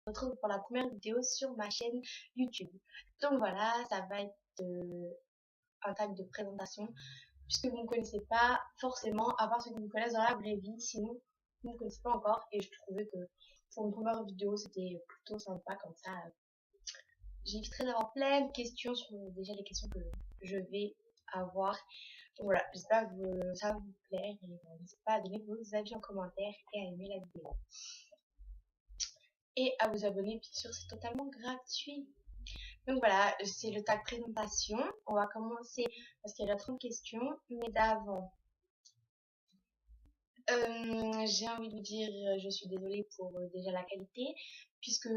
retrouve pour la première vidéo sur ma chaîne YouTube. Donc voilà, ça va être un tag de présentation, puisque vous ne me connaissez pas forcément, à part ceux qui me connaissent dans la vraie vie, sinon vous ne me connaissez pas encore, et je trouvais que pour une première vidéo c'était plutôt sympa comme ça. J'éviterai d'avoir plein de questions sur déjà les questions que je vais avoir. Donc voilà, j'espère que ça va vous plaire, et n'hésitez pas à donner vos avis en commentaire et à aimer la vidéo. Et à vous abonner, bien sûr, c'est totalement gratuit. Donc voilà, c'est le tag présentation. On va commencer parce qu'il y a 30 questions, mais d'avant, j'ai envie de vous dire, je suis désolée pour déjà la qualité, puisque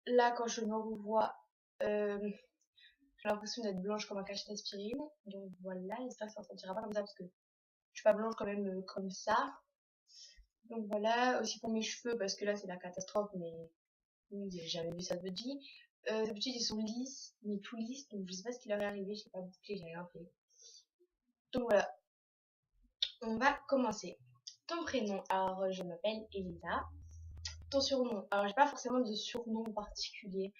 là, quand je me revois, j'ai l'impression d'être blanche comme un cachet d'aspirine. Donc voilà, j'espère que ça ne sentira pas comme ça, parce que je suis pas blanche quand même comme ça. Donc voilà, aussi pour mes cheveux, parce que là c'est la catastrophe, mais oui, j'ai jamais vu ça de votre vie. D'habitude ils sont lisses, mais tout lisses, donc je sais pas ce qui leur est arrivé, je sais pas bouclé, j'ai rien fait. Donc voilà, on va commencer. Ton prénom, alors je m'appelle Elisa. Ton surnom, alors j'ai pas forcément de surnom particulier,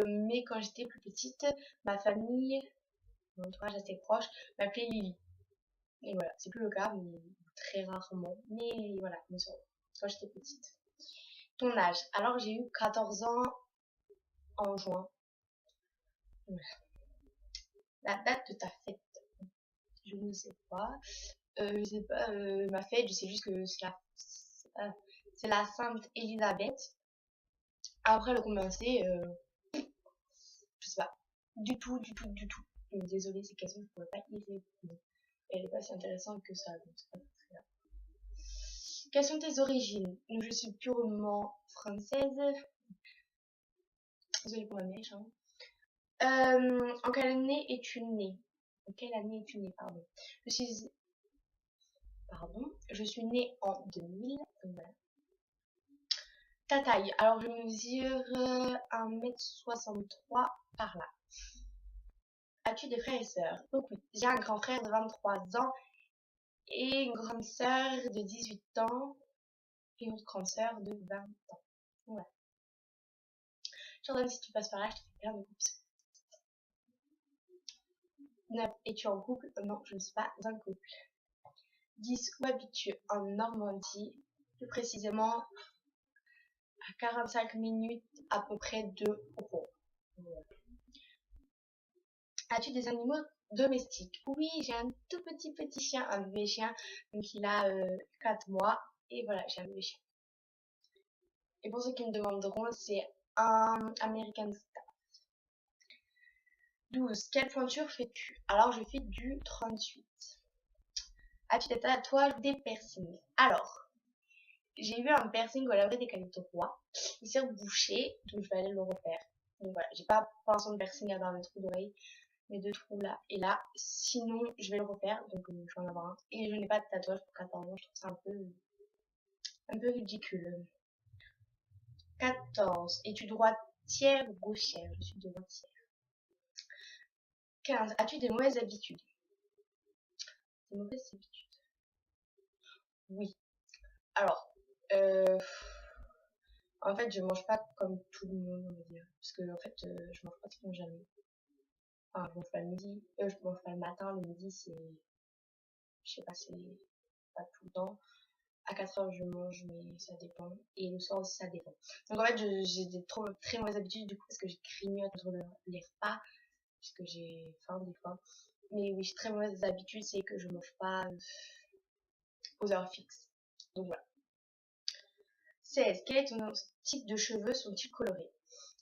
mais quand j'étais plus petite, ma famille, mon entourage assez proche, m'appelait Lily. Et voilà, c'est plus le cas, mais très rarement. Mais voilà, mon surnom, quand j'étais petite. Ton âge, alors j'ai eu 14 ans en juin. Voilà. La date de ta fête, je ne sais pas. Je sais pas ma fête, je sais juste que c'est la Sainte Élisabeth. Après le commencer, je sais pas. Du tout, du tout, du tout. Désolée, ces questions, je pourrais pas y répondre. Elle est pas si intéressante que ça, donc c'est pas très grave. Quelles sont tes origines? Donc, je suis purement française. Désolée pour ma mèche, hein. En quelle année es-tu née? En quelle année es-tu née, pardon? Je suis née en 2000. Donc voilà. Ta taille, alors je mesure 1,63 m par là. As-tu des frères et sœurs? Donc oui, j'ai un grand frère de 23 ans et une grande sœur de 18 ans et une autre grande sœur de 20 ans. Voilà. Jordan, si tu passes par là, je te fais plein de bisous. 9. Es-tu en couple? Non, je ne suis pas en couple. 10. Où habites-tu? En Normandie, plus précisément à 45 minutes à peu près de Rouen. Voilà. As-tu des animaux domestiques? Oui, j'ai un tout petit chien, un bébé chien, donc il a 4 mois, et voilà, j'ai un bébé chien. Et pour ceux qui me demanderont, c'est un American Star. 12. Quelle pointure fais-tu? Alors, je fais du 38. As-tu des tatouages ou des piercings? Alors, j'ai eu un piercing au lavé des Calypso Roi. Il s'est rebouché, donc je vais aller le refaire. Donc voilà, j'ai pas pour l'instant de piercing à dans mes trous d'oreille, mes 2 trous là et là. Sinon, je vais le refaire, donc je vais en avoir un. Et je n'ai pas de tatouage pour 14 ans, je trouve ça un peu ridicule. 14. Es-tu droitière ou gauchère? Je suis droitière. 15. As-tu des mauvaises habitudes? Des mauvaises habitudes? Oui. Alors, en fait, je mange pas comme tout le monde, on va dire. Parce que, en fait, je mange pratiquement jamais. Enfin, je mange pas le midi. Je mange pas le matin. Le midi, c'est... Je sais pas, c'est pas tout le temps. À 4 heures, je mange, mais ça dépend. Et le soir aussi, ça dépend. Donc, en fait, j'ai des très mauvaises habitudes, du coup, parce que je grignote entre les repas. Parce que j'ai faim, des fois. Mais oui, j'ai très mauvaises habitudes, c'est que je mange pas aux heures fixes. Donc, voilà. 16. Quel est ton type de cheveux? Sont-ils colorés?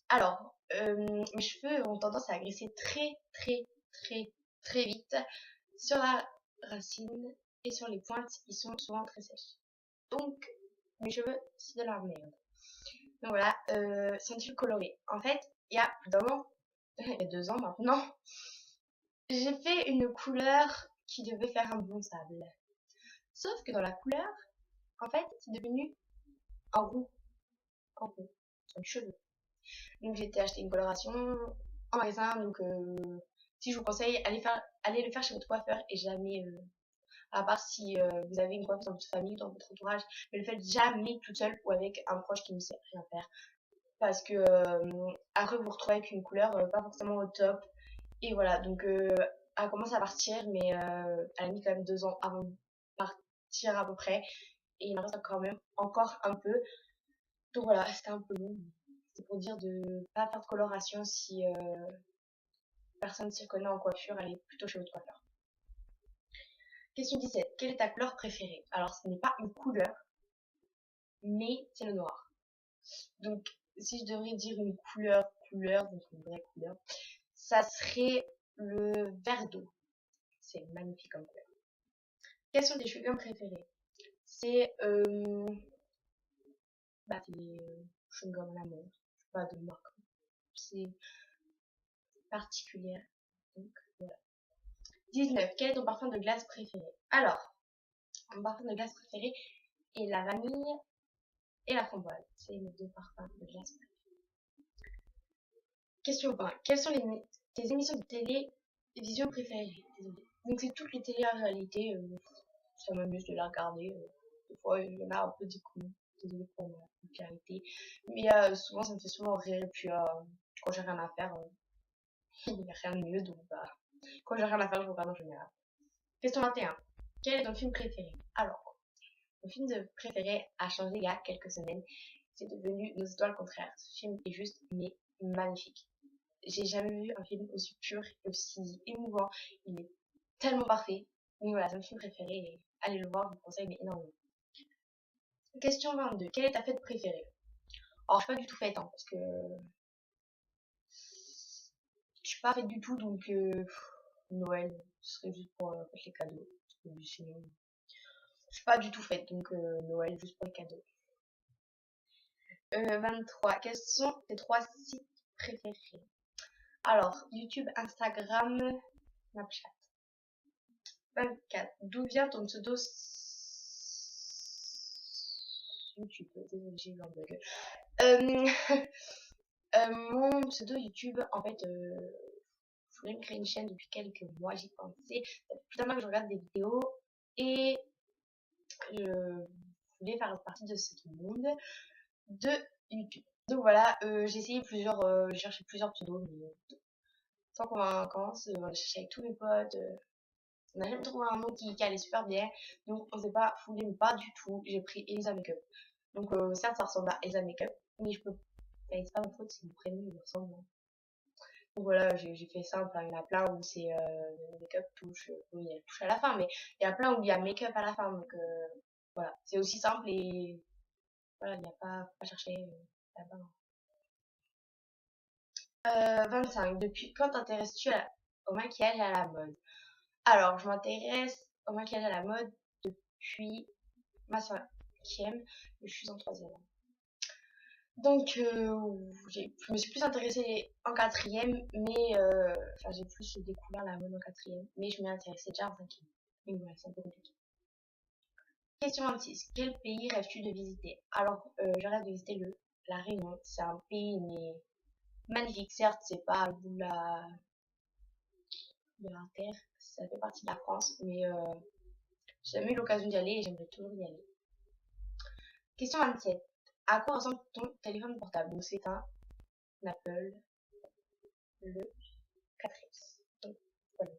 Alors, mes cheveux ont tendance à graisser très vite. Sur la racine et sur les pointes, ils sont souvent très sèches. Donc, mes cheveux, c'est de la merde. Donc voilà, sont-ils colorés? En fait, il y a d'un an, il y a 2 ans maintenant, j'ai fait une couleur qui devait faire un blond sable. Sauf que dans la couleur, en fait, c'est devenu un roux. En roux. Sur les cheveux. Donc j'ai été acheter une coloration en magasin. Donc si je vous conseille, allez le faire chez votre coiffeur et jamais, à part si vous avez une coiffeuse dans votre famille, dans votre entourage, mais le faites jamais toute seule ou avec un proche qui ne sait rien faire. parce que après vous vous retrouvez avec une couleur pas forcément au top. Et voilà, donc elle commence à partir, mais elle a mis quand même 2 ans avant de partir à peu près. Et il en reste quand même encore un peu. Donc voilà, c'était un peu long. C'est pour dire de pas faire de coloration si personne s'y connaît en coiffure, elle est plutôt chez votre coiffeur. Question 17. Quelle est ta couleur préférée? Alors ce n'est pas une couleur, mais c'est le noir. Donc si je devrais dire une couleur, donc une vraie couleur, ça serait le vert d'eau. C'est magnifique comme couleur. Quels sont tes chewing-gums préférés? C'est c'est les chewing-gums à la mode. Pas de marque. C'est particulière. Donc voilà. 19. Quel est ton parfum de glace préféré? Alors, mon parfum de glace préféré est la vanille et la framboise. C'est mes 2 parfums de glace préférés. Question 20. Quelles sont tes émissions de télévision préférées? Désolée. Donc c'est toutes les télés en réalité. Ça m'amuse de la regarder. Des fois, il y en a un peu des coups. Désolée pour ma vulgarité. Mais souvent, ça me fait souvent rire. Et puis, quand j'ai rien à faire, il n'y a rien de mieux. Donc, quand j'ai rien à faire, je regarde en général. Question 21. Quel est ton film préféré? Alors, mon film préféré a changé il y a quelques semaines. C'est devenu Nos étoiles contraires. Ce film est juste, mais magnifique. J'ai jamais vu un film aussi pur et aussi émouvant. Il est tellement parfait. Donc voilà, c'est mon film préféré. Et allez le voir, je vous conseille mais énormément. Question 22. Quelle est ta fête préférée? Alors, je suis pas du tout fête, parce que je suis pas fête du tout, donc Noël, ce serait juste pour les cadeaux. Sinon, je suis pas du tout fête, donc Noël, juste pour les cadeaux. 23. Quels sont tes 3 sites préférés? Alors, YouTube, Instagram, Snapchat. 24. D'où vient ton pseudo YouTube? Désolé, j'ai eu un bug. Mon pseudo YouTube, en fait, je voulais me créer une chaîne depuis quelques mois, j'y pensais. Ça fait plus d'un mois que je regarde des vidéos et je voulais faire partie de ce monde de YouTube. Donc voilà, j'ai essayé j'ai cherché plusieurs pseudos, mais sans convaincance, on a cherché avec tous mes potes. On n'a jamais trouvé un nom qui allait super bien, donc on s'est pas foulé, mais pas du tout. J'ai pris Elisa Makeup. Donc certes, ça ressemble à Elisa Makeup, mais je peux. C'est pas ma faute si mon prénom il ressemble. Donc voilà, j'ai fait simple. Il y en a plein où c'est make-up touche. Oui, il y a touche à la fin, mais il y a plein où il y a make-up à la fin. Donc voilà, c'est aussi simple et voilà, il n'y a pas à chercher là-bas. 25. Depuis quand t'intéresses-tu au maquillage et à la mode? Alors, je m'intéresse au maquillage et à la mode depuis ma 5e, mais je suis en 3e. Donc, je me suis plus intéressée en 4e, mais j'ai plus découvert la mode en 4e, mais je m'y intéressais déjà en 5e. Donc voilà, c'est un peu compliqué. Question 26. Quel pays rêves-tu de visiter? Alors, je rêve de visiter la Réunion. C'est un pays, mais magnifique. Certes, c'est pas au bout de la terre, ça fait partie de la France, mais j'ai jamais eu l'occasion d'y aller et j'aimerais toujours y aller. Question 27. À quoi ressemble ton téléphone portable? Donc, c'est un Apple, le 4S. Donc, voilà.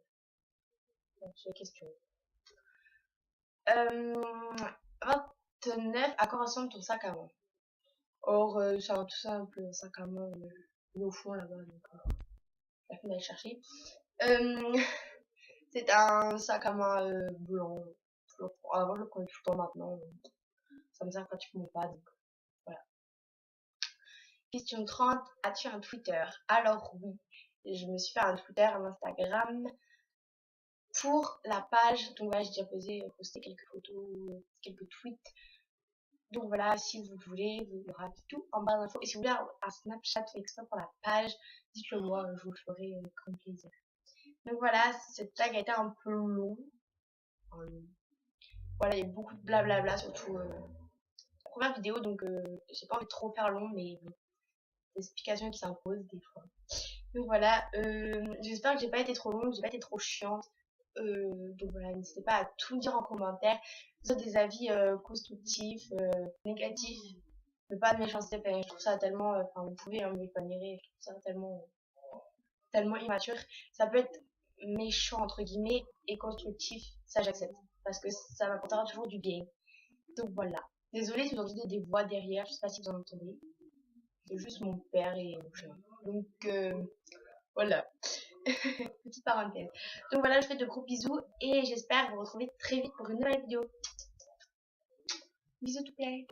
Donc, c'est la question. 29. À quoi ressemble ton sac à main? Or, c'est un tout simple sac à main, il est au fond là-bas, donc la fin d'aller chercher. C'est un sac à main blanc. Avant, je le prenais tout le temps, maintenant, ça me sert pratiquement pas, donc voilà. Question 30. As-tu un Twitter? Alors, oui. Je me suis fait un Twitter, un Instagram pour la page. Donc voilà, j'ai déjà posté quelques photos, quelques tweets. Donc voilà, si vous voulez, il y aura tout en barre d'infos. Et si vous voulez un Snapchat fait exprès pour la page, dites-le moi, je vous le ferai avec grand plaisir. Donc voilà, cette tag a été un peu long. Voilà, il y a beaucoup de blablabla, surtout la première vidéo, donc j'ai pas envie de trop faire long, mais bon, des explications qui s'imposent des fois. Donc voilà, j'espère que j'ai pas été trop longue, j'ai pas été trop chiante. Donc voilà, n'hésitez pas à tout dire en commentaire, soit des avis constructifs, négatifs, mais pas de méchanceté. Enfin, je trouve ça tellement, enfin, vous pouvez, hein, me pas admirer, je trouve ça tellement immature. Ça peut être méchant, entre guillemets, et constructif, ça j'accepte. Parce que ça m'apportera toujours du bien. Donc voilà. Désolée si vous entendez des voix derrière, je sais pas si vous en entendez. C'est juste mon père et mon chien. Donc voilà. Petite parenthèse. Donc voilà, je fais de gros bisous et j'espère vous retrouver très vite pour une nouvelle vidéo. Bisous tout plein.